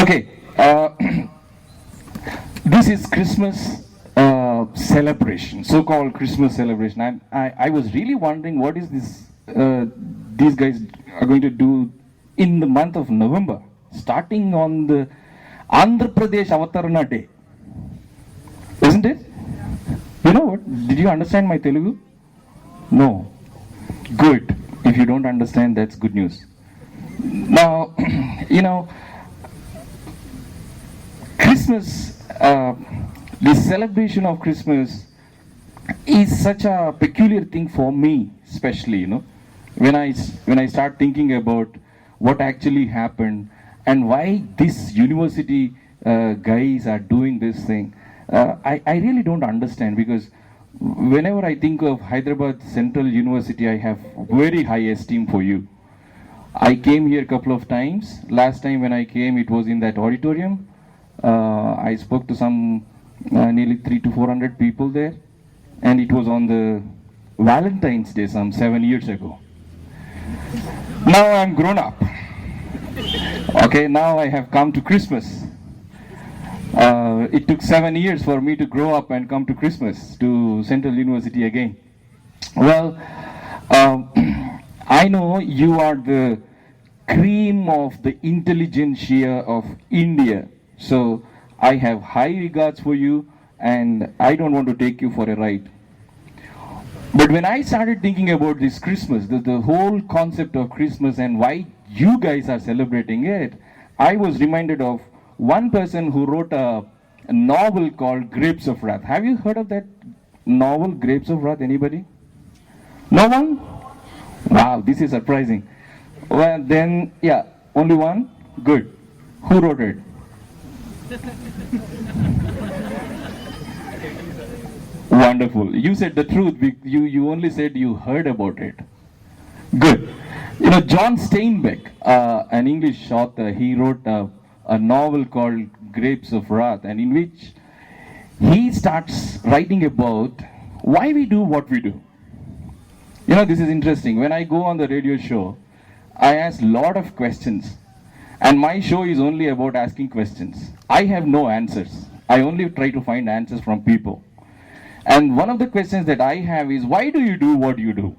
Okay, this is Christmas celebration, so-called Christmas celebration. I was really wondering what is this, these guys are going to do in the month of November, starting on the Andhra Pradesh Avatarana Day. Isn't it? You know what? Did you understand my Telugu? No. Good. If you don't understand, that's good news. Now, you know, Christmas, the celebration of Christmas is such a peculiar thing for me, especially, you know, when I start thinking about what actually happened and why this university guys are doing this thing. I really don't understand, because whenever I think of Hyderabad Central University, I have very high esteem for you. I came here a couple of times. Last time when I came, it was in that auditorium. I spoke to some nearly 300 to 400 people there, and it was on the Valentine's Day some 7 years ago. Now I'm grown up. Okay, now I have come to Christmas. It took 7 years for me to grow up and come to Christmas, to Central University again. Well, I know you are the cream of the intelligentsia of India. So I have high regards for you, and I don't want to take you for a ride. But when I started thinking about this Christmas, the whole concept of Christmas and why you guys are celebrating it, I was reminded of one person who wrote a novel called Grapes of Wrath. Have you heard of that novel, Grapes of Wrath? Anybody? No one? Wow, this is surprising. Well, then, yeah, only one? Good. Who wrote it? Wonderful. You said the truth. You only said you heard about it. Good. You know, John Steinbeck, an English author, he wrote a novel called Grapes of Wrath, and in which he starts writing about why we do what we do. You know, this is interesting. When I go on the radio show, I ask a lot of questions. And my show is only about asking questions. I have no answers. I only try to find answers from people. And one of the questions that I have is, why do you do what you do?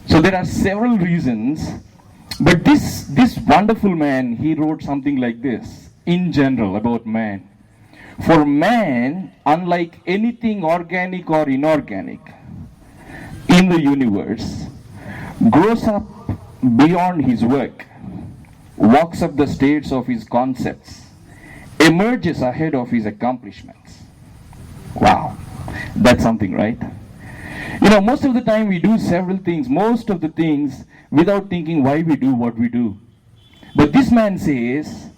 So there are several reasons. But this wonderful man, he wrote something like this, in general, about man. For man, unlike anything organic or inorganic in the universe, grows up beyond his work, walks up the stairs of his concepts, emerges ahead of his accomplishments. Wow, that's something, right? You know, most of the time we do several things, most of the things without thinking why we do what we do. But this man says,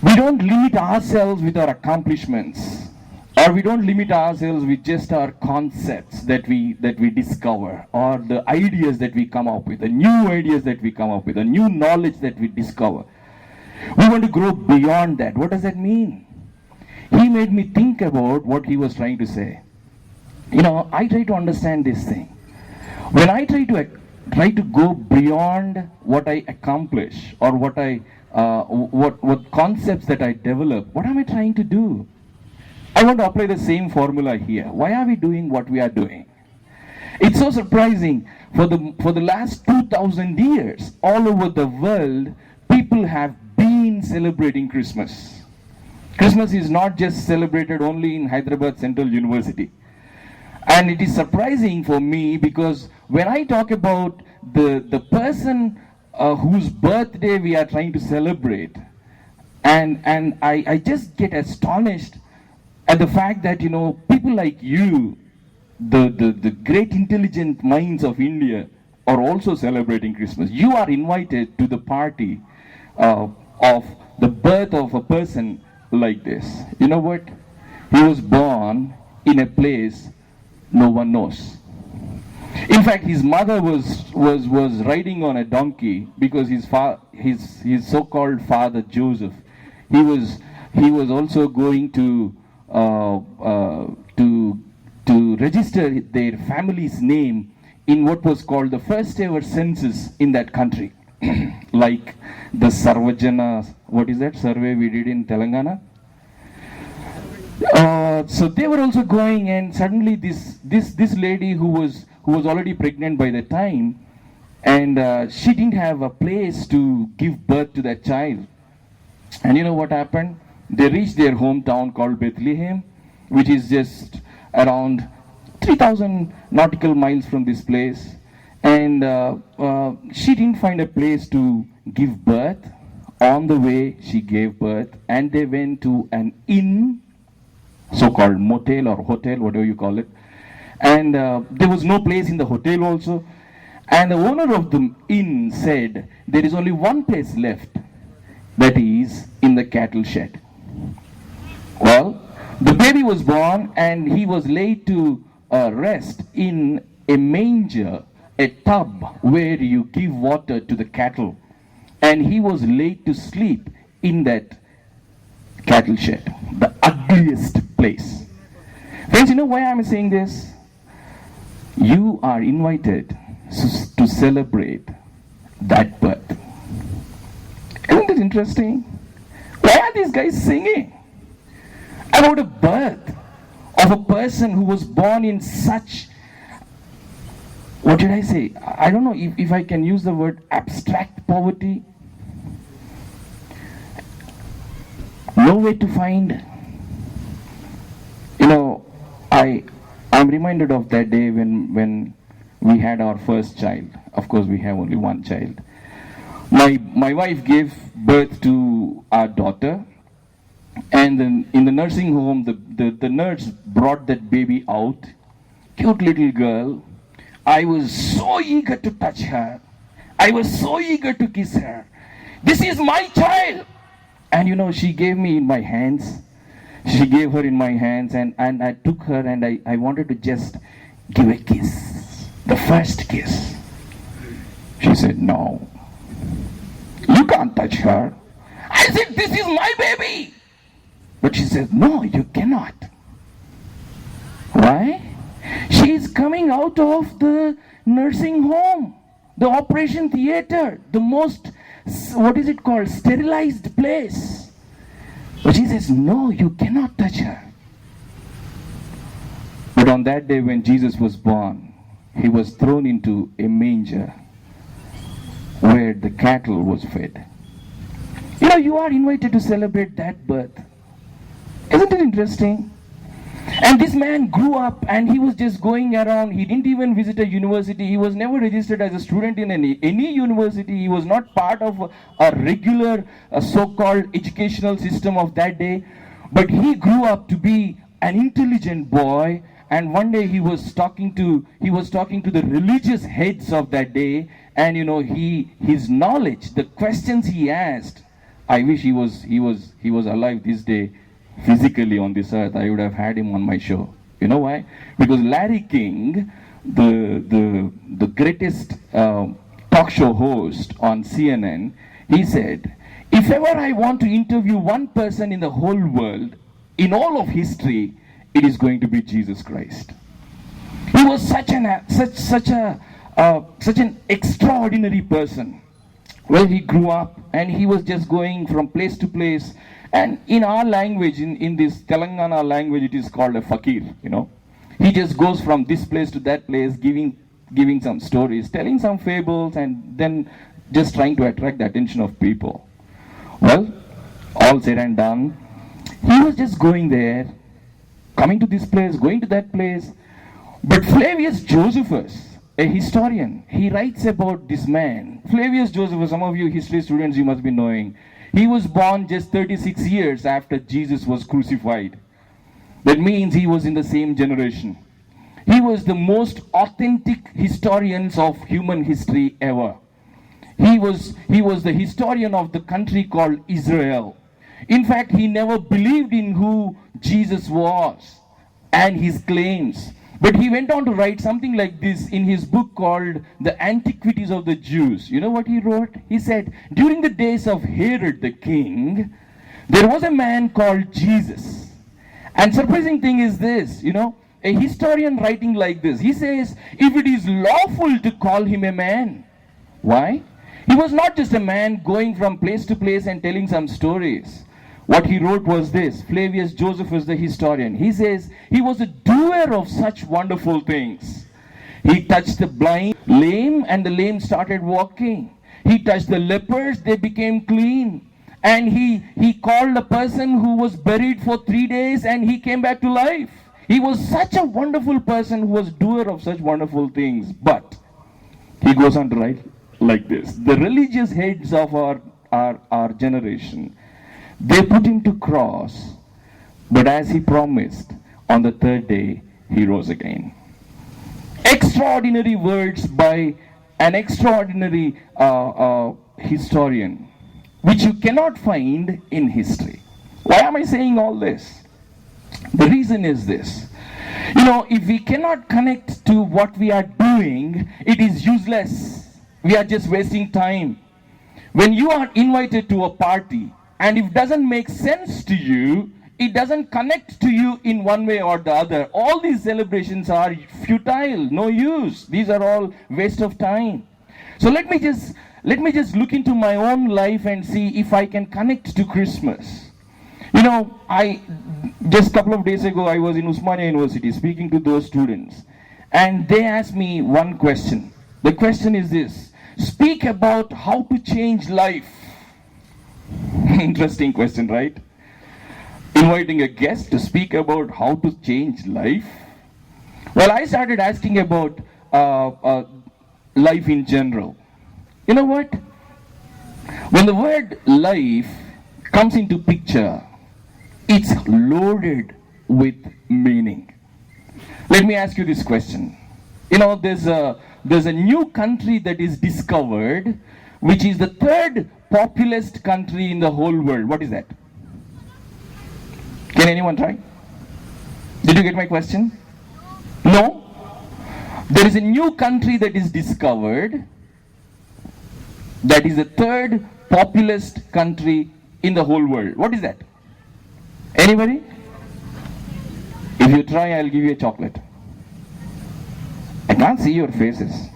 we don't limit ourselves with our accomplishments, or we don't limit ourselves with just our concepts that we discover, or the ideas that we come up with, the new ideas that we come up with, the new knowledge that we discover. We want to grow beyond that. What does that mean? He made me think about what he was trying to say. You know, I try to understand this thing. When I try to go beyond what I accomplish, or what concepts that I develop, what am I trying to do? I want to apply the same formula here. Why are we doing what we are doing? It's so surprising. For the last 2,000 years, all over the world, people have been celebrating Christmas. Christmas is not just celebrated only in Hyderabad Central University. And it is surprising for me, because when I talk about the person whose birthday we are trying to celebrate, and I just get astonished at the fact that, you know, people like you, the great intelligent minds of India, are also celebrating Christmas. You are invited to the party of the birth of a person like this. You know what? He was born in a place no one knows. In fact, his mother was riding on a donkey, because his so-called father Joseph, he was also going to register their family's name in what was called the first ever census in that country, like the Sarvajana what is that survey we did in Telangana? So they were also going, and suddenly this lady who was already pregnant by the time, and she didn't have a place to give birth to that child. And you know what happened? They reached their hometown called Bethlehem, which is just around 3,000 nautical miles from this place. And she didn't find a place to give birth. On the way, she gave birth, and they went to an inn, so-called motel or hotel, whatever you call it. And there was no place in the hotel also. And the owner of the inn said, there is only one place left, that is in the cattle shed. Well, the baby was born, and he was laid to rest in a manger, a tub where you give water to the cattle. And he was laid to sleep in that cattle shed, the ugliest place. Friends, you know why I'm saying this? You are invited to celebrate that birth. Isn't it interesting? Why are these guys singing about a birth of a person who was born in such, what did I say? I don't know if I can use the word abstract poverty. No way to find. You know, I'm reminded of that day when we had our first child. Of course, we have only one child. My wife gave birth to our daughter, and then in the nursing home, the nurse brought that baby out. Cute little girl. I was so eager to touch her. I was so eager to kiss her. This is my child. And you know, she gave me in my hands. She gave her in my hands, and I took her, and I wanted to just give a kiss. The first kiss. She said, no. You can't touch her. I said, this is my baby. But she said, no, you cannot. Why? She is coming out of the nursing home, the operation theater, the most, what is it called, sterilized place. But she says, no, you cannot touch her. But on that day when Jesus was born, he was thrown into a manger where the cattle was fed. You know, you are invited to celebrate that birth. Isn't it interesting? And this man grew up, and he was just going around. He didn't even visit a university. He was never registered as a student in any university. He was not part of a regular so-called educational system of that day. But he grew up to be an intelligent boy. And one day he was talking to the religious heads of that day. And you know, his knowledge, the questions he asked, I wish he was alive this day. Physically on this earth, I would have had him on my show. You know why? Because Larry King, the greatest talk show host on CNN, he said, if ever I want to interview one person in the whole world, in all of history, it is going to be Jesus Christ. He was such an extraordinary person. Well, he grew up, and he was just going from place to place. And in our language, in this Telangana language, it is called a fakir, you know. He just goes from this place to that place, giving some stories, telling some fables, and then just trying to attract the attention of people. Well, all said and done, he was just going there, coming to this place, going to that place. But Flavius Josephus, a historian, he writes about this man. Flavius Josephus, some of you history students, you must be knowing. He was born just 36 years after Jesus was crucified. That means he was in the same generation. He was the most authentic historian of human history ever. He was the historian of the country called Israel. In fact, he never believed in who Jesus was and his claims. But he went on to write something like this in his book called The Antiquities of the Jews. You know what he wrote? He said, during the days of Herod the king, there was a man called Jesus. And surprising thing is this, you know, a historian writing like this. He says, if it is lawful to call him a man. Why? He was not just a man going from place to place and telling some stories. What he wrote was this. Flavius Josephus, the historian, he says he was a doer of such wonderful things. He touched the blind, lame, and the lame started walking. He touched the lepers, they became clean. And he called a person who was buried for 3 days and he came back to life. He was such a wonderful person who was doer of such wonderful things. But he goes on to write like this. The religious heads of our generation, they put him to cross, but as he promised, on the third day, he rose again. Extraordinary words by an extraordinary historian, which you cannot find in history. Why am I saying all this? The reason is this. If we cannot connect to what we are doing, it is useless. We are just wasting time. When you are invited to a party, and if it doesn't make sense to you, it doesn't connect to you in one way or the other. All these celebrations are futile, no use. These are all waste of time. So let me just look into my own life and see if I can connect to Christmas. I just a couple of days ago I was in Usmania University speaking to those students, and they asked me one question. The question is this: speak about how to change life. Interesting question, right? Inviting a guest to speak about how to change life. Well, I started asking about life in general. You know what? When the word life comes into picture, it's loaded with meaning. Let me ask you this question. There's a new country that is discovered, which is the third populous country in the whole world. What is that? Can anyone try? Did you get my question? No? There is a new country that is discovered that is the third populous country in the whole world. What is that? Anybody? If you try, I'll give you a chocolate. I can't see your faces.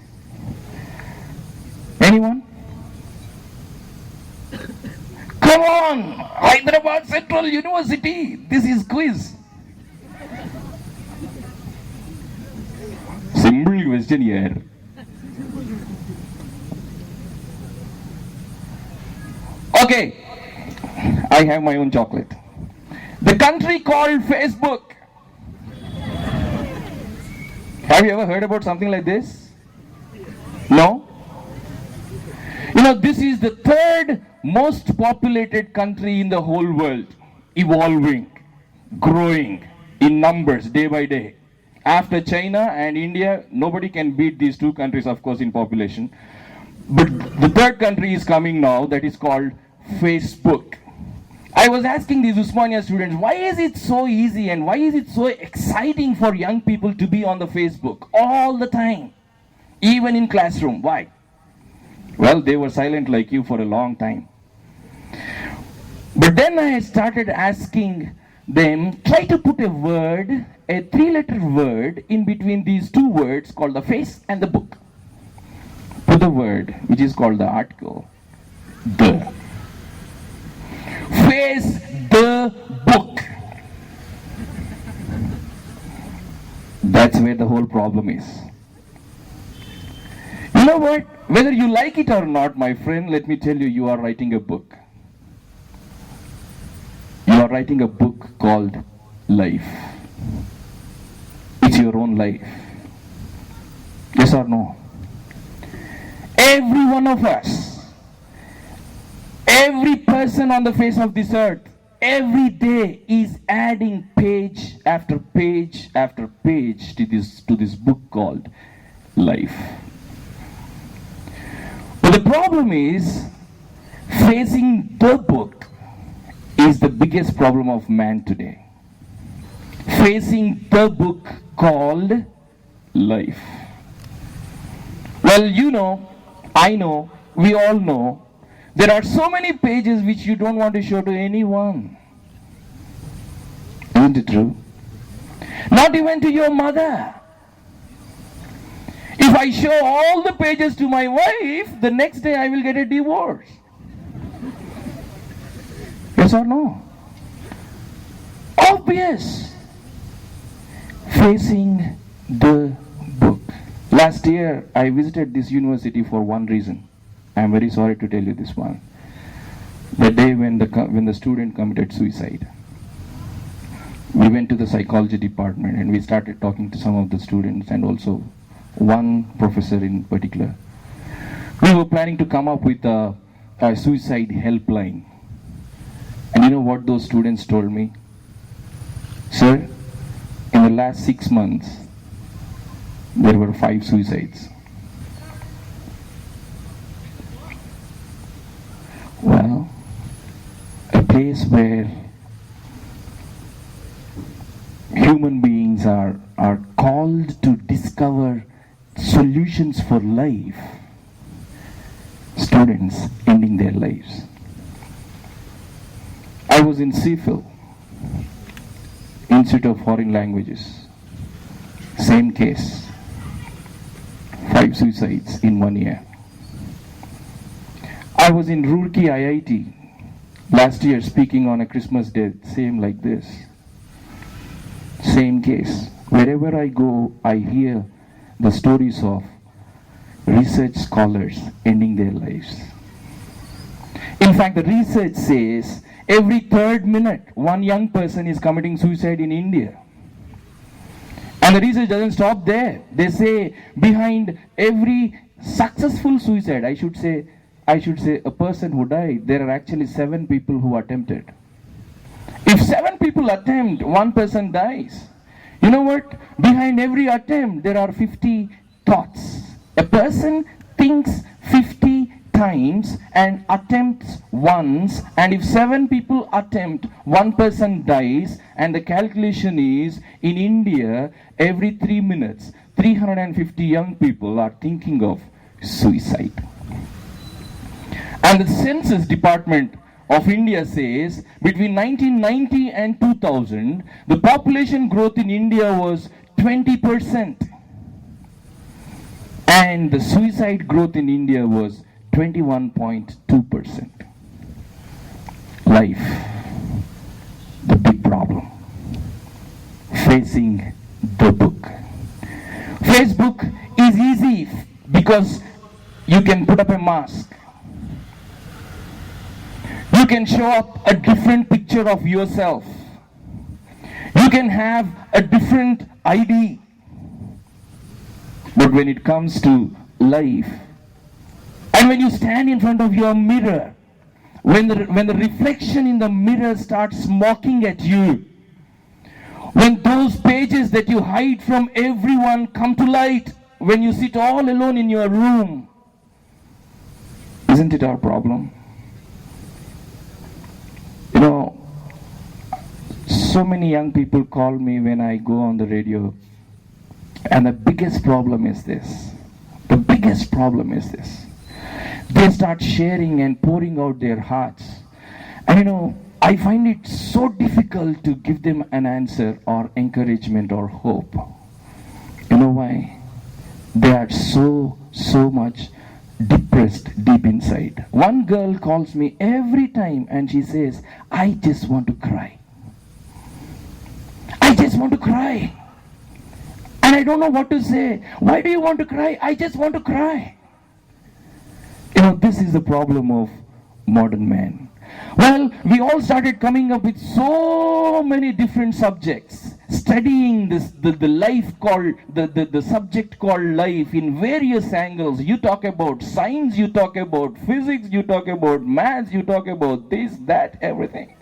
Anyone? Come on! Hyderabad Central University! This is quiz. Simple question here. Okay, I have my own chocolate. The country called Facebook. Have you ever heard about something like this? No? This is the third most populated country in the whole world, evolving, growing in numbers day by day. After China and India, nobody can beat these two countries, of course, in population. But the third country is coming now, that is called Facebook. I was asking these Usmania students, why is it so easy and why is it so exciting for young people to be on the Facebook all the time, even in classroom? Why? Well, they were silent like you for a long time. But then I started asking them, try to put a word, a 3-letter word in between these two words called the face and the book. Put the word which is called the article, the. Face the book. That's where the whole problem is. You know what? Whether you like it or not, my friend, let me tell you, you are writing a book. You are writing a book called life. It's your own life. Yes or no? Every one of us, every person on the face of this earth, every day is adding page after page after page to this book called life. But the problem is, facing the book is the biggest problem of man today. Facing the book called life. Well, you know, I know, we all know, there are so many pages which you don't want to show to anyone. Isn't it true? Not even to your mother. If I show all the pages to my wife, the next day I will get a divorce. Yes or no? Obvious. Facing the book. Last year, I visited this university for one reason. I am very sorry to tell you this one. The day when the student committed suicide. We went to the psychology department and we started talking to some of the students and also one professor in particular. We were planning to come up with a suicide helpline. And you know what those students told me? Sir, in the last 6 months, there were 5 suicides. Well, a place where human beings are called to discover solutions for life, students ending their lives. I was in CFIL, Institute of Foreign Languages. Same case. 5 suicides in 1 year. I was in Roorkee IIT last year speaking on a Christmas day, same like this. Same case. Wherever I go, I hear the stories of research scholars ending their lives. In fact, the research says every 3rd minute, one young person is committing suicide in India. And the research doesn't stop there. They say behind every successful suicide, I should say a person who died, there are actually 7 people who attempted. If 7 people attempt, 1 person dies. You know what? Behind every attempt, there are 50 thoughts. A person thinks 50 times and attempts once, and if 7 people attempt, 1 person dies, and the calculation is, in India, every 3 minutes, 350 young people are thinking of suicide. And the Census Department of India says between 1990 and 2000, the population growth in India was 20%. And the suicide growth in India was 21.2%. Life, the big problem. Facing the book. Facebook is easy because you can put up a mask. You can show up a different picture of yourself. You can have a different ID. But when it comes to life, and when you stand in front of your mirror, when the reflection in the mirror starts mocking at you, when those pages that you hide from everyone come to light, when you sit all alone in your room, isn't it our problem? You know, so many young people call me when I go on the radio, and the biggest problem is this. The biggest problem is this. They start sharing and pouring out their hearts. And you know, I find it so difficult to give them an answer or encouragement or hope. You know why? They are so much depressed deep inside. One girl calls me every time and she says, I just want to cry. I just want to cry. And I don't know what to say. Why do you want to cry? I just want to cry. You know, this is the problem of modern man. Well, we all started coming up with so many different subjects, studying the life called, the subject called life in various angles. You talk about science, you talk about physics, you talk about maths, you talk about this, that, everything.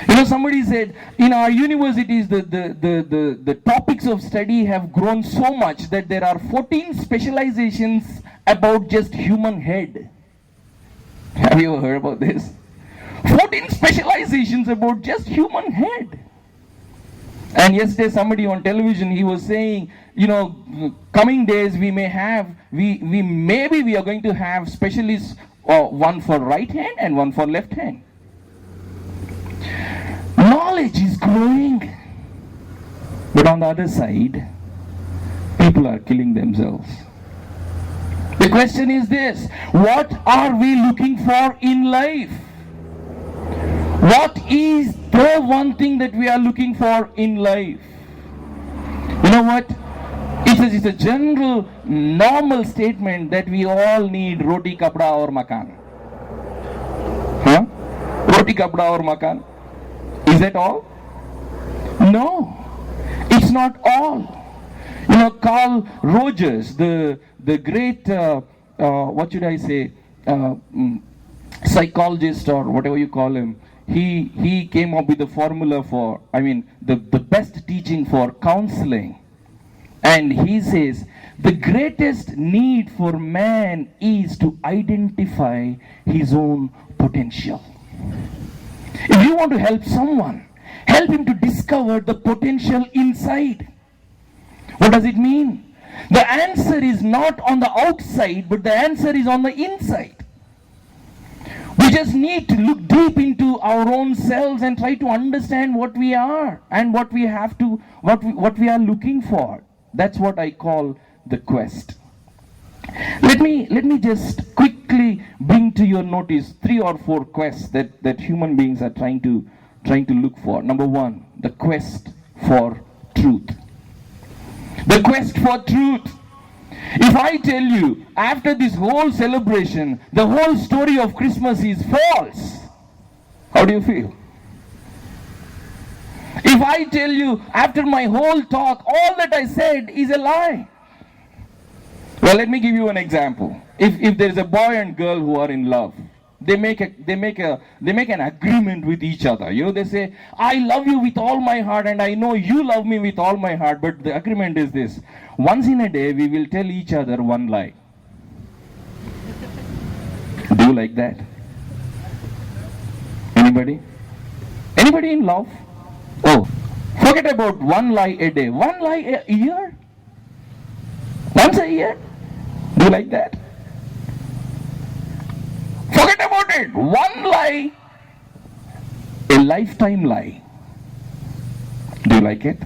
You know, somebody said, in our universities, the topics of study have grown so much that there are 14 specializations about just human head. Have you ever heard about this? 14 specializations about just human head. And yesterday somebody on television, he was saying, you know, coming days we may have, maybe we are going to have specialists, one for right hand and one for left hand. Knowledge is growing. But on the other side, people people are killing themselves. The question is this: what are we looking for in life? What is the one thing that we are looking for in life? You know what? It's a general, normal statement that we all need roti, kapda or makan. Huh? Roti, kapda or makan. Is that all? No. It's not all. You know, Carl Rogers, the great, what should I say, psychologist or whatever you call him, he came up with the formula for, the best teaching for counseling. And he says, the greatest need for man is to identify his own potential. If you want to help someone, help him to discover the potential inside. What does it mean? The answer is not on the outside, but the answer is on the inside. We just need to look deep into our own selves and try to understand what we are and what we have to, what we are looking for. That's what I call the quest. Let me just quickly bring to your notice 3 or 4 quests that human beings are trying to look for. Number 1, the quest for truth. The quest for truth. If I tell you, after this whole celebration, the whole story of Christmas is false, how do you feel? If I tell you, after my whole talk, all that I said is a lie. Well, let me give you an example. If there is a boy and girl who are in love, they make an agreement with each other. You know, they say, I love you with all my heart and I know you love me with all my heart, but the agreement is this: once in a day we will tell each other one lie. Do you like that? Anybody? Anybody in love? Oh, forget about one lie a day. One lie a year? Once a year? Do you like that? Forget about it. One lie, a lifetime lie. Do you like it?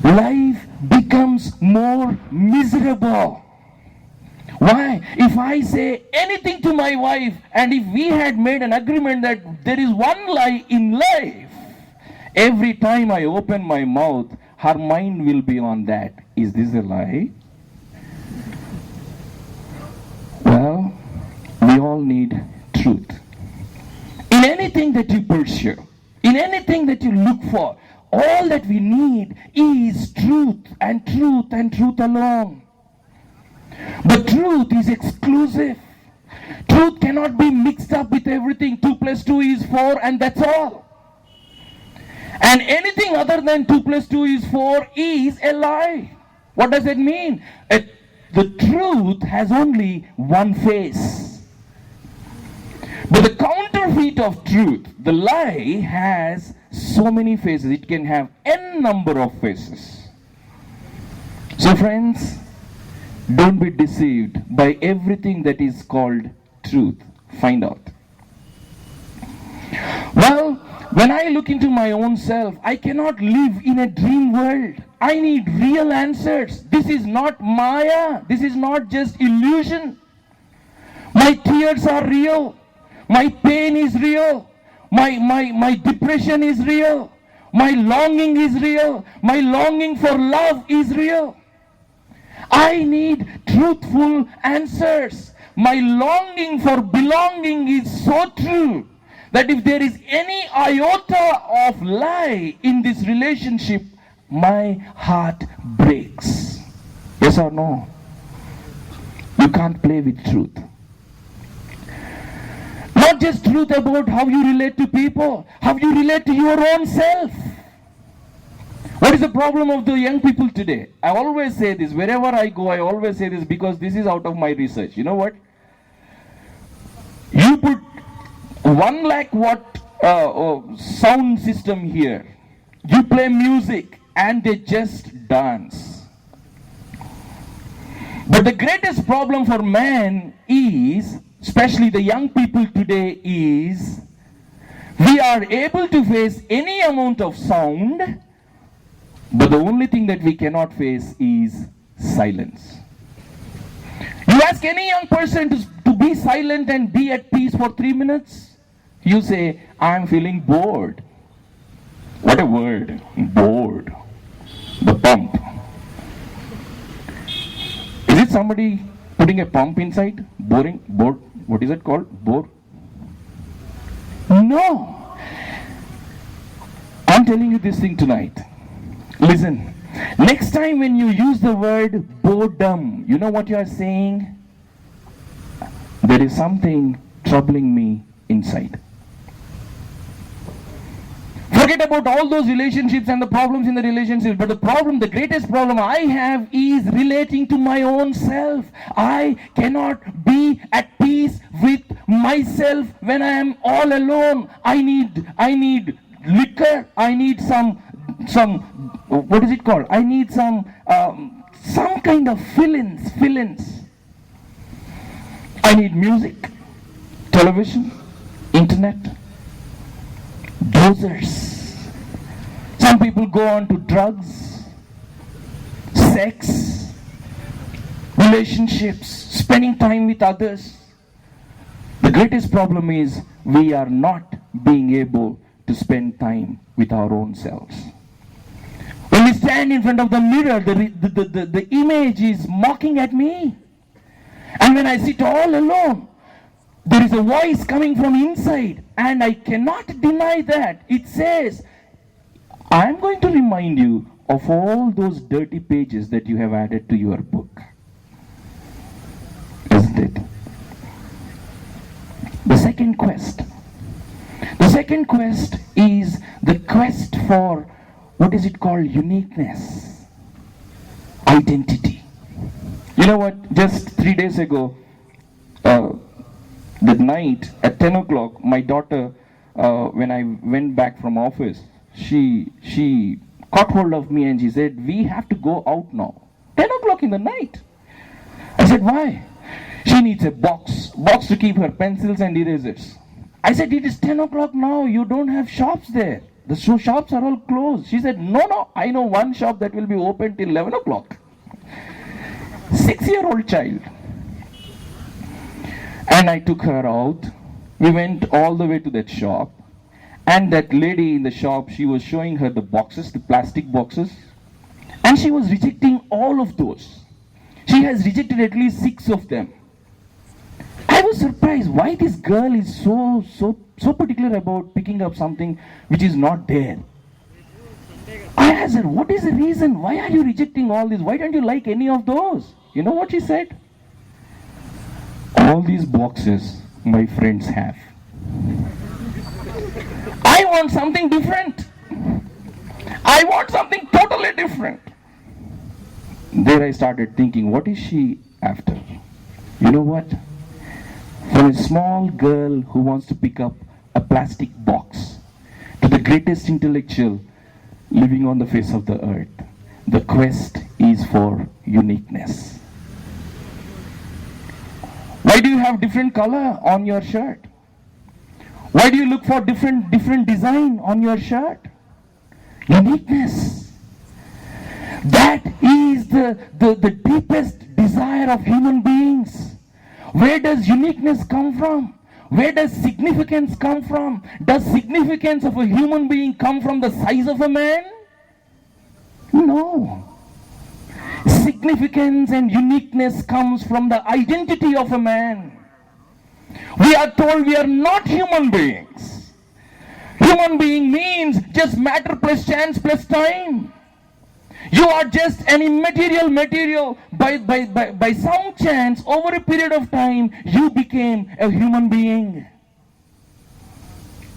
Life becomes more miserable. Why? If I say anything to my wife, and if we had made an agreement that there is one lie in life, every time I open my mouth, her mind will be on that. Is this a lie? Well, we all need truth. In anything that you pursue, in anything that you look for, all that we need is truth and truth and truth alone. But truth is exclusive. Truth cannot be mixed up with everything. 2 + 2 is 4 and that's all. And anything other than 2 + 2 is 4 is a lie. What does it mean? The truth has only one face. But the counterfeit of truth, the lie, has so many faces. It can have n number of faces. So friends, don't be deceived by everything that is called truth. Find out. Well, when I look into my own self, I cannot live in a dream world. I need real answers. This is not Maya. This is not just illusion. My tears are real. My pain is real. My depression is real. My longing is real. My longing for love is real. I need truthful answers. My longing for belonging is so true that if there is any iota of lie in this relationship, my heart breaks. Yes or no? You can't play with truth. Not just truth about how you relate to people, how you relate to your own self. What is the problem of the young people today? I always say this, wherever I go, I always say this because this is out of my research. You know what? You put 1 lakh watt sound system here. You play music and they just dance. But the greatest problem for man is, especially the young people today, is we are able to face any amount of sound But the only thing that we cannot face is silence. You ask any young person to be silent and be at peace for 3 minutes, you say, I'm feeling bored. What a word, bored. The pump. Is it somebody putting a pump inside? Boring? Bored? What is it called? Bore? No. I'm telling you this thing tonight. Listen. Next time when you use the word boredom, you know what you are saying? There is something troubling me inside. Forget about all those relationships and the problems in the relationships, but the greatest problem I have is relating to my own self. I cannot be at peace with myself when I am all alone. I need liquor. I need some what is it called? I need some kind of fill-ins. I need music, television, internet, dosers. Some people go on to drugs, sex, relationships, spending time with others. The greatest problem is we are not being able to spend time with our own selves. When we stand in front of the mirror, the image is mocking at me. And when I sit all alone, there is a voice coming from inside, and I cannot deny that. It says, I'm going to remind you of all those dirty pages that you have added to your book. Isn't it? The second quest is the quest for, what is it called? Uniqueness. Identity. You know what? Just 3 days ago, that night at 10 o'clock, my daughter, when I went back from office, she caught hold of me and she said, we have to go out now. 10 o'clock in the night. I said, why? She needs a box to keep her pencils and erasers. I said, it is 10 o'clock now. You don't have shops there. The shops are all closed. She said, no, I know one shop that will be open till 11 o'clock. 6-year-old child. And I took her out. We went all the way to that shop. And that lady in the shop, she was showing her the boxes, the plastic boxes. And she was rejecting all of those. She has rejected at least 6 of them. I was surprised why this girl is so particular about picking up something which is not there. I asked her, what is the reason? Why are you rejecting all this? Why don't you like any of those? You know what she said? All these boxes my friends have. I want something different. I want something totally different. There I started thinking, what is she after? You know what? From a small girl who wants to pick up a plastic box to the greatest intellectual living on the face of the earth, the quest is for uniqueness. Why do you have different color on your shirt? Why do you look for different design on your shirt? Uniqueness. That is the deepest desire of human beings. Where does uniqueness come from? Where does significance come from? Does significance of a human being come from the size of a man? No. Significance and uniqueness comes from the identity of a man. We are told we are not human beings. Human being means just matter plus chance plus time. You are just an immaterial material. By some chance, over a period of time, you became a human being.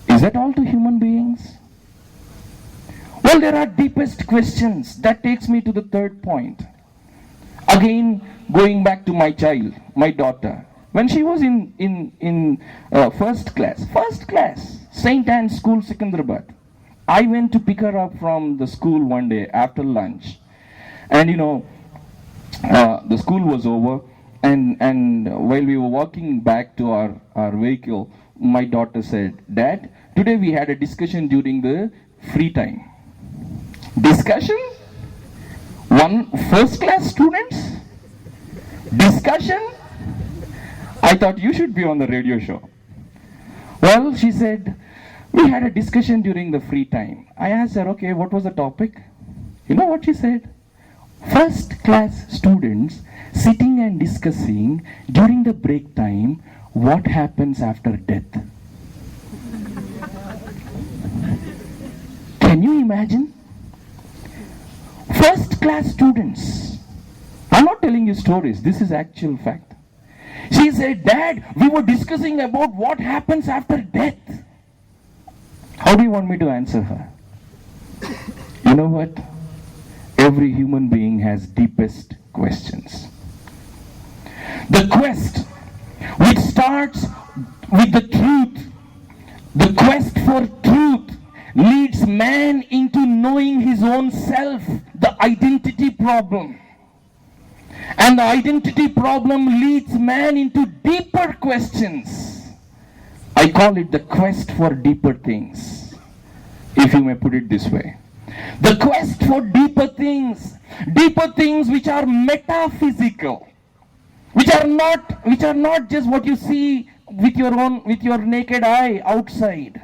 Is that all to human beings? Well, there are deepest questions. That takes me to the third point. Again, going back to my child, my daughter. When she was in first class, St. Anne's School, Secunderabad, I went to pick her up from the school one day after lunch. And the school was over, and while we were walking back to our vehicle, my daughter said, Dad, today we had a discussion during the free time. Discussion? One first class students? Discussion? I thought you should be on the radio show. Well, she said, we had a discussion during the free time. I asked her, okay, what was the topic? You know what she said? First class students sitting and discussing during the break time what happens after death. Can you imagine? First class students. I'm not telling you stories, this is actual fact. She said, Dad, we were discussing about what happens after death. How do you want me to answer her? You know what? Every human being has deepest questions. The quest which starts with the truth, the quest for truth leads man into knowing his own self, the identity problem. And the identity problem leads man into deeper questions. I call it the quest for deeper things, if you may put it this way. The quest for deeper things which are metaphysical, which are not just what you see with your naked eye outside.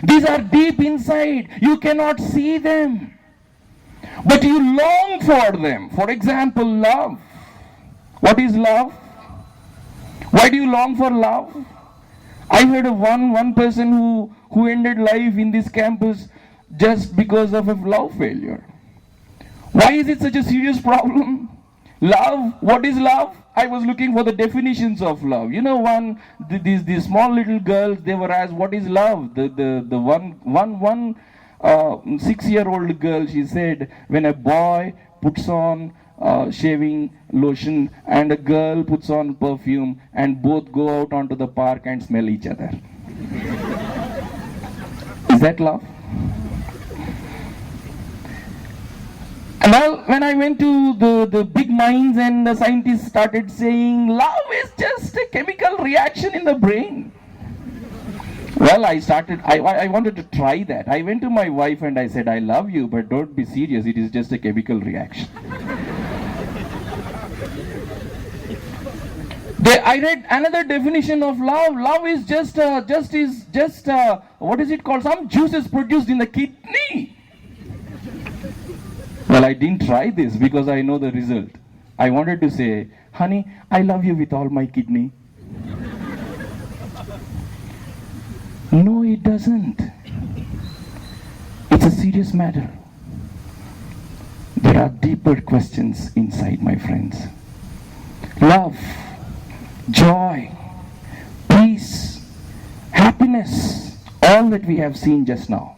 These are deep inside. You cannot see them, but you long for them. For example, love. What is love? Why do you long for love? I heard of one person who ended life in this campus just because of a love failure. Why is it such a serious problem? Love, what is love? I was looking for the definitions of love. You know, these small little girls, they were asked, what is love? The one 6-year-old girl, she said, when a boy puts on shaving lotion and a girl puts on perfume and both go out onto the park and smell each other. Is that love? Well, when I went to the big minds and the scientists started saying love is just a chemical reaction in the brain. Well, I wanted to try that. I went to my wife and I said, I love you, but don't be serious, it is just a chemical reaction. I read another definition of love. Love is just what is it called? Some juices produced in the kidney. Well, I didn't try this because I know the result. I wanted to say, honey, I love you with all my kidney. No, it doesn't. It's a serious matter. There are deeper questions inside, my friends. Love, joy, peace, happiness, all that we have seen just now.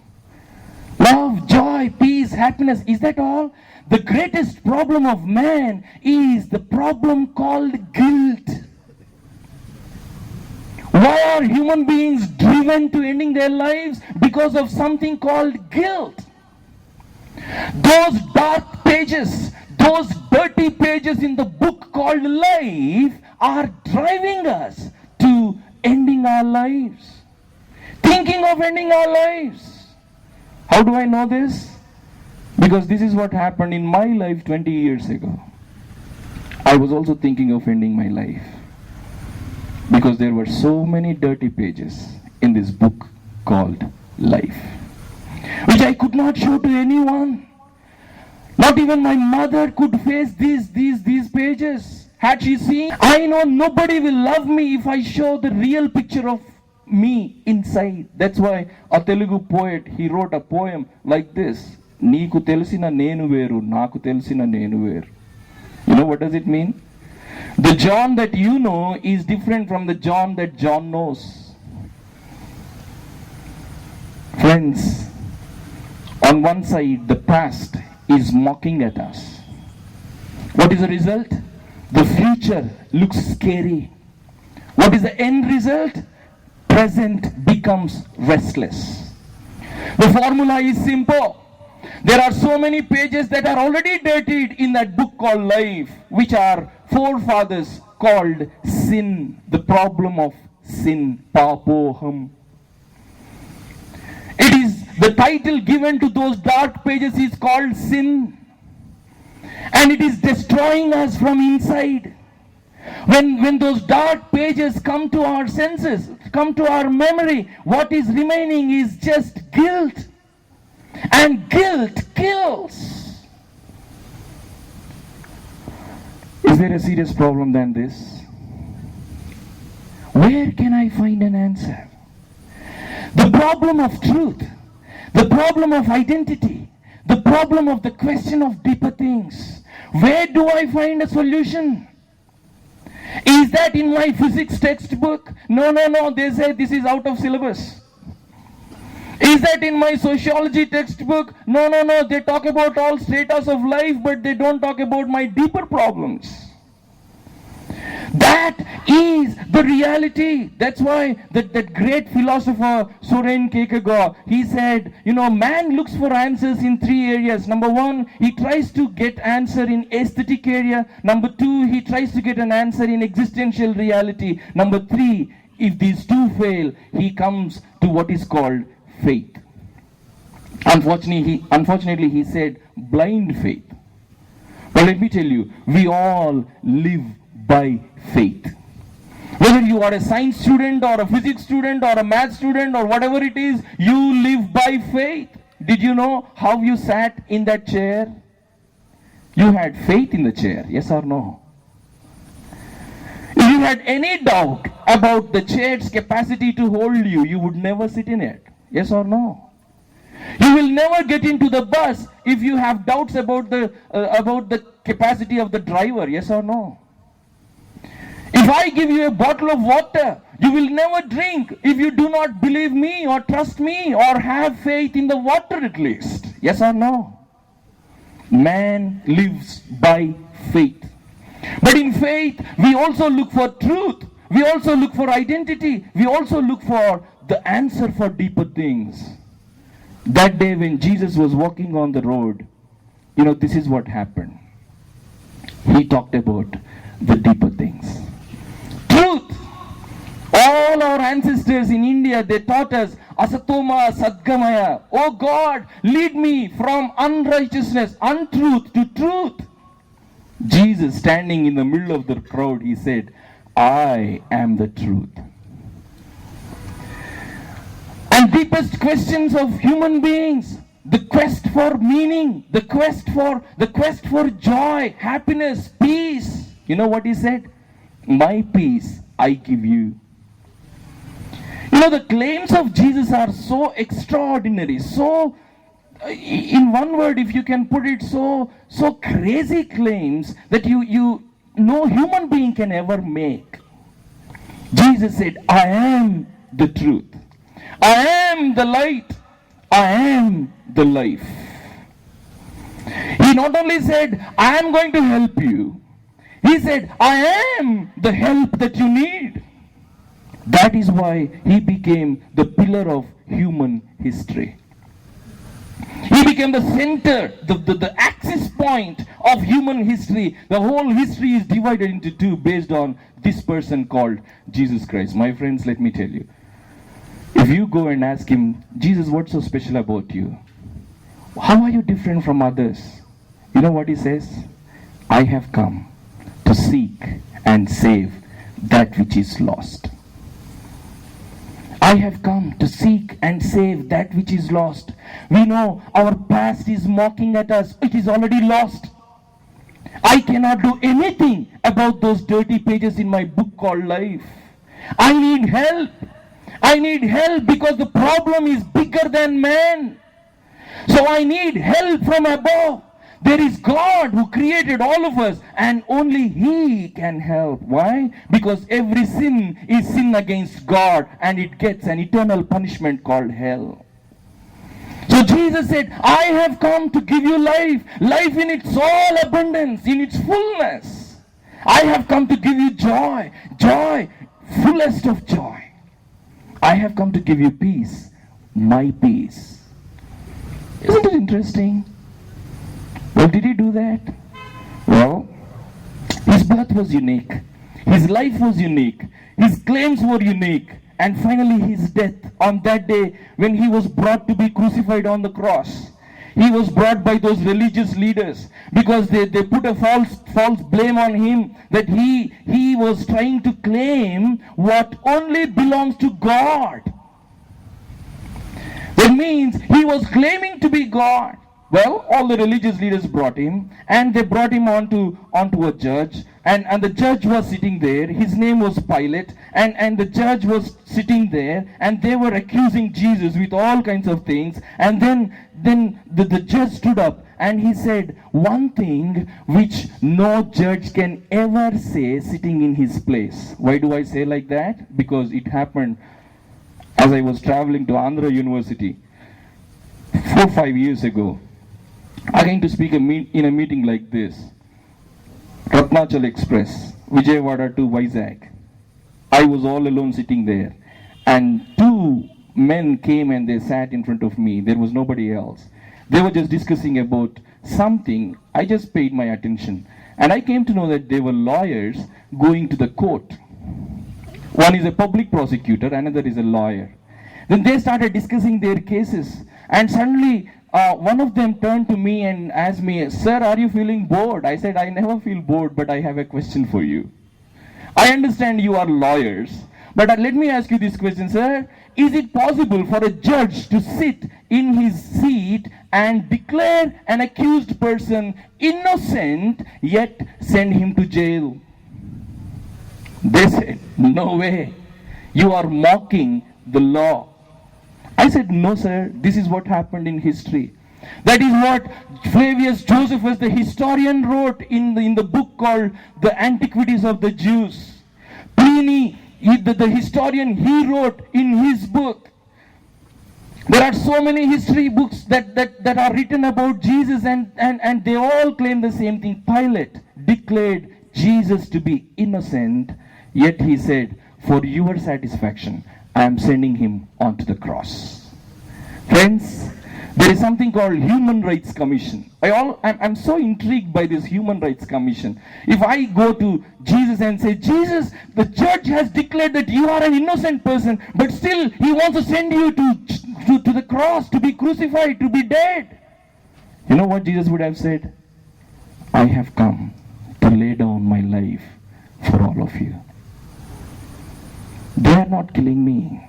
Love, joy, peace, happiness, is that all? The greatest problem of man is the problem called guilt. Why are human beings driven to ending their lives? Because of something called guilt. Those dark pages, those dirty pages in the book called life are driving us to ending our lives. Thinking of ending our lives. How do I know this? Because this is what happened in my life 20 years ago. I was also thinking of ending my life. Because there were so many dirty pages in this book called life, which I could not show to anyone. Not even my mother could face these pages. Had she seen, I know nobody will love me if I show the real picture of me inside. That's why a Telugu poet, he wrote a poem like this. Neeku telusina nenu veru, naku telusina nenu veru. You know what does it mean? The John that you know is different from the John that John knows. Friends, on one side, the past is mocking at us. What is the result? The future looks scary. What is the end result? Present becomes restless. The formula is simple. There are so many pages that are already dirtied in that book called life, which are forefathers called sin, the problem of sin, papoham. It is the title given to those dark pages is called sin. And it is destroying us from inside. When those dark pages come to our senses, come to our memory, what is remaining is just guilt. And guilt kills. Is there a serious problem than this? Where can I find an answer? The problem of truth, the problem of identity, the problem of the question of deeper things. Where do I find a solution? Is that in my physics textbook? No, they say this is out of syllabus. Is that in my sociology textbook? No, they talk about all status of life, but they don't talk about my deeper problems. That is the reality. That's why that great philosopher Soren Kierkegaard, he said, man looks for answers in three areas. Number one, he tries to get answer in aesthetic area. Number two, he tries to get an answer in existential reality. Number three, if these two fail, he comes to what is called faith. Unfortunately, he said blind faith. But let me tell you, we all live by faith. Whether you are a science student or a physics student or a math student or whatever it is, you live by faith. Did you know how you sat in that chair? You had faith in the chair, yes or no? If you had any doubt about the chair's capacity to hold you, you would never sit in it, yes or no? You will never get into the bus if you have doubts about the capacity of the driver, yes or no? If I give you a bottle of water, you will never drink if you do not believe me or trust me or have faith in the water at least. Yes or no? Man lives by faith. But in faith, we also look for truth. We also look for identity. We also look for the answer for deeper things. That day when Jesus was walking on the road, this is what happened. He talked about the deeper things. Truth. All our ancestors in India, they taught us Asatoma Sadgamaya. Oh God, lead me from unrighteousness, untruth to truth. Jesus, standing in the middle of the crowd, he said, I am the truth. And deepest questions of human beings, the quest for meaning, the quest for joy, happiness, peace. You know what he said? My peace I give you. The claims of Jesus are so extraordinary, so, in one word, if you can put it, so crazy claims that no human being can ever make. Jesus said, I am the truth. I am the light. I am the life. He not only said, I am going to help you. He said, I am the help that you need. That is why he became the pillar of human history. He became the center, the axis point of human history. The whole history is divided into two based on this person called Jesus Christ. My friends, let me tell you. If you go and ask him, Jesus, what's so special about you? How are you different from others? You know what he says? I have come to seek and save that which is lost. I have come to seek and save that which is lost. We know our past is mocking at us. It is already lost. I cannot do anything about those dirty pages in my book called life. I need help. I need help because the problem is bigger than man. So I need help from above. There is God who created all of us and only He can help. Why? Because every sin is sin against God and it gets an eternal punishment called hell. So Jesus said, I have come to give you life, life in its all abundance, in its fullness. I have come to give you joy, joy, fullest of joy. I have come to give you peace, my peace. Isn't it interesting? Well, did he do that? Well, his birth was unique. His life was unique. His claims were unique. And finally his death on that day when he was brought to be crucified on the cross. he was brought by those religious leaders because they put a false blame on him that he was trying to claim what only belongs to God. That means he was claiming to be God. Well, all the religious leaders brought him, and they brought him onto a judge, and the judge was sitting there. His name was Pilate, and the judge was sitting there, and they were accusing Jesus with all kinds of things. And then the judge stood up and he said one thing which no judge can ever say sitting in his place. Why do I say like that? Because it happened as I was traveling to Andhra University 4-5 years ago. Again to speak in a meeting like this. Ratnachal Express, Vijayawada to Vizag. I was all alone sitting there. And two men came and they sat in front of me. There was nobody else. They were just discussing about something. I just paid my attention. And I came to know that they were lawyers going to the court. One is a public prosecutor, another is a lawyer. Then they started discussing their cases. And suddenly, one of them turned to me and asked me, "Sir, are you feeling bored?" I said, "I never feel bored, but I have a question for you. I understand you are lawyers, but let me ask you this question, sir. Is it possible for a judge to sit in his seat and declare an accused person innocent, yet send him to jail?" They said, "No way. You are mocking the law." I said, "No, sir. This is what happened in history. That is what Flavius Josephus, the historian, wrote in the book called The Antiquities of the Jews. Pliny, the historian, he wrote in his book. There are so many history books that are written about Jesus, and they all claim the same thing. Pilate declared Jesus to be innocent, yet he said, "For your satisfaction, I am sending him onto the cross." Friends, there is something called Human Rights Commission. I'm so intrigued by this Human Rights Commission. If I go to Jesus and say, "Jesus, the judge has declared that you are an innocent person, but still he wants to send you to the cross, to be crucified, to be dead." You know what Jesus would have said? "I have come to lay down my life for all of you. They are not killing me.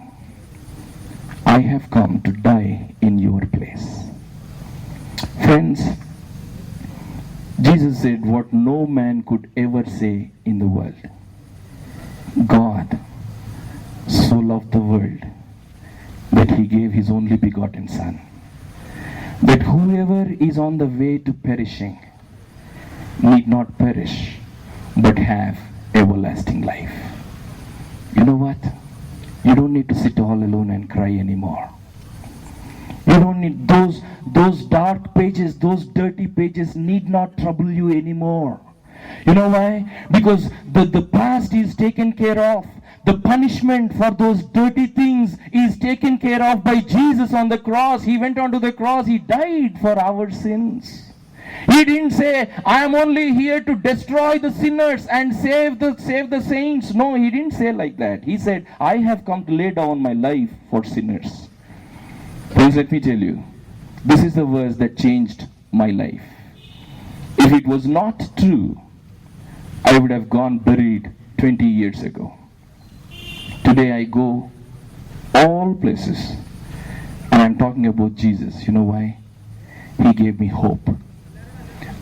I have come to die in your place." Friends, Jesus said what no man could ever say in the world. God so loved the world that he gave his only begotten Son, that whoever is on the way to perishing need not perish, but have everlasting life. You know what? You don't need to sit all alone and cry anymore. You don't need those dark pages, those dirty pages need not trouble you anymore. You know why? Because the past is taken care of. The punishment for those dirty things is taken care of by Jesus on the cross. He went onto the cross. He died for our sins. He didn't say, "I am only here to destroy the sinners and save the saints." No, he didn't say like that. He said, "I have come to lay down my life for sinners." Please let me tell you, this is the verse that changed my life. If it was not true, I would have gone buried 20 years ago. Today I go all places and I'm talking about Jesus. You know why? He gave me hope.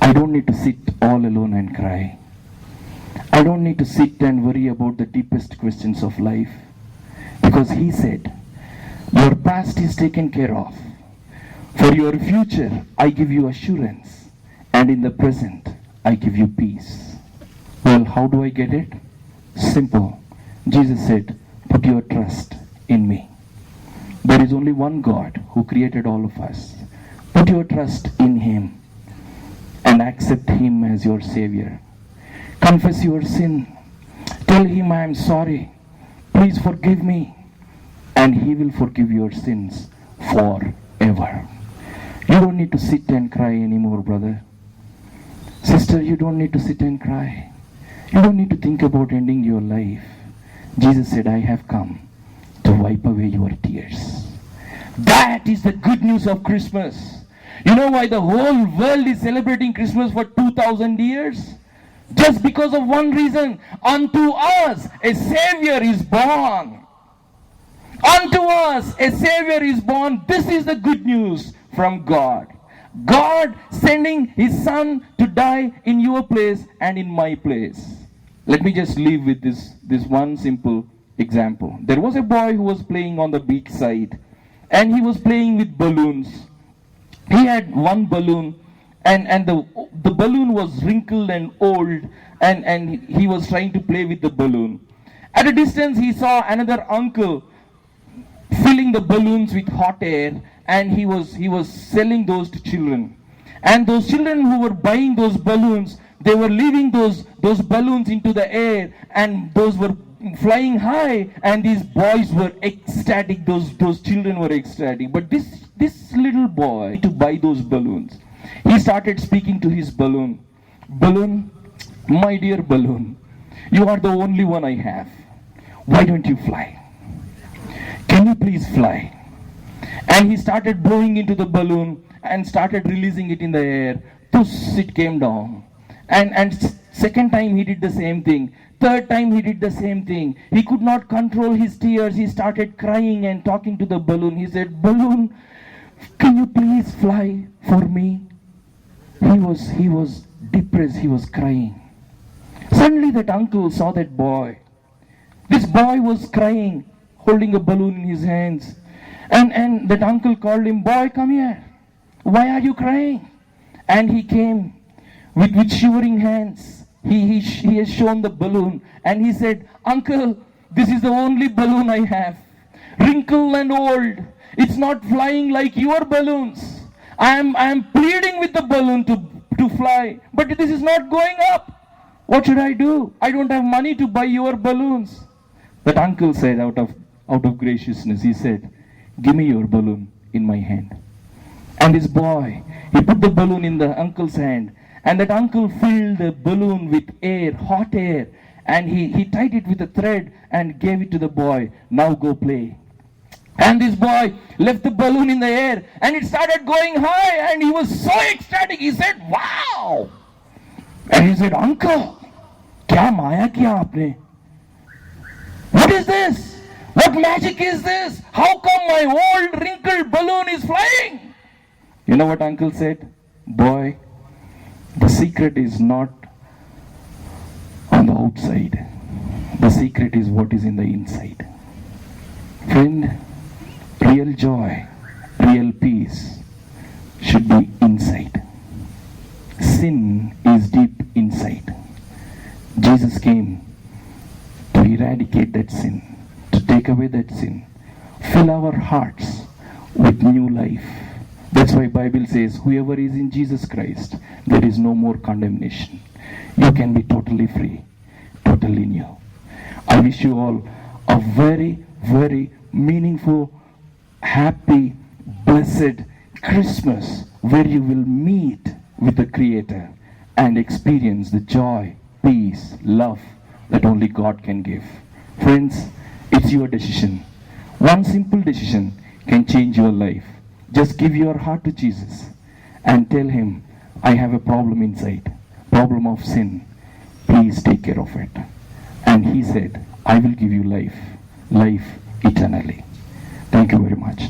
I don't need to sit all alone and cry. I don't need to sit and worry about the deepest questions of life, because he said, "Your past is taken care of. For your future, I give you assurance, and in the present, I give you peace." Well, how do I get it? Simple. Jesus said, "Put your trust in me." There is only one God who created all of us. Put your trust in him and accept him as your Savior. Confess your sin. Tell him, "I am sorry. Please forgive me." And he will forgive your sins forever. You don't need to sit and cry anymore, brother. Sister, you don't need to sit and cry. You don't need to think about ending your life. Jesus said, "I have come to wipe away your tears." That is the good news of Christmas. You know why the whole world is celebrating Christmas for 2000 years? Just because of one reason. Unto us a Savior is born. Unto us a Savior is born. This is the good news from God. God sending His Son to die in your place and in my place. Let me just leave with this one simple example. There was a boy who was playing on the beach side, and he was playing with balloons. He had one balloon, and the balloon was wrinkled and old, and he was trying to play with the balloon. At a distance, he saw another uncle filling the balloons with hot air, and he was selling those to children. And those children who were buying those balloons, they were leaving those balloons into the air, and those were flying high, and these boys were ecstatic. Those children were ecstatic. But this little boy, to buy those balloons, he started speaking to his balloon. Balloon, my dear balloon, you are the only one I have. Why don't you fly? Can you please fly? And he started blowing into the balloon and started releasing it in the air. Puss, it came down. And second time he did the same thing. Third time he did the same thing. He could not control his tears. He started crying and talking to the balloon. He said, balloon, can you please fly for me? He was depressed. He was crying. Suddenly that uncle saw that boy. This boy was crying, holding a balloon in his hands. And that uncle called him, boy, come here. Why are you crying? And he came with shivering hands. He has shown the balloon, and he said, uncle, this is the only balloon I have. Wrinkled and old. It's not flying like your balloons. I am pleading with the balloon to fly, but this is not going up. What should I do? I don't have money to buy your balloons. That uncle said, out of graciousness, he said, give me your balloon in my hand. And this boy, he put the balloon in the uncle's hand, and that uncle filled the balloon with air, hot air, and he tied it with a thread and gave it to the boy. Now go play. And this boy left the balloon in the air, and it started going high, and he was so ecstatic. He said, wow. And he said, uncle, kya maya kiya aapne? What is this? What magic is this? How come my old wrinkled balloon is flying? You know what uncle said? Boy, the secret is not on the outside. The secret is what is in the inside. Friend, real joy, real peace should be inside. Sin is deep inside. Jesus came to eradicate that sin, to take away that sin, fill our hearts with new life. That's why Bible says, whoever is in Jesus Christ, there is no more condemnation. You can be totally free, totally new. I wish you all a very, very meaningful, happy, blessed Christmas, where you will meet with the Creator and experience the joy, peace, love that only God can give. Friends, it's your decision. One simple decision can change your life. Just give your heart to Jesus and tell Him, I have a problem inside, problem of sin. Please take care of it. And He said, I will give you life, life eternally. Thank you very much.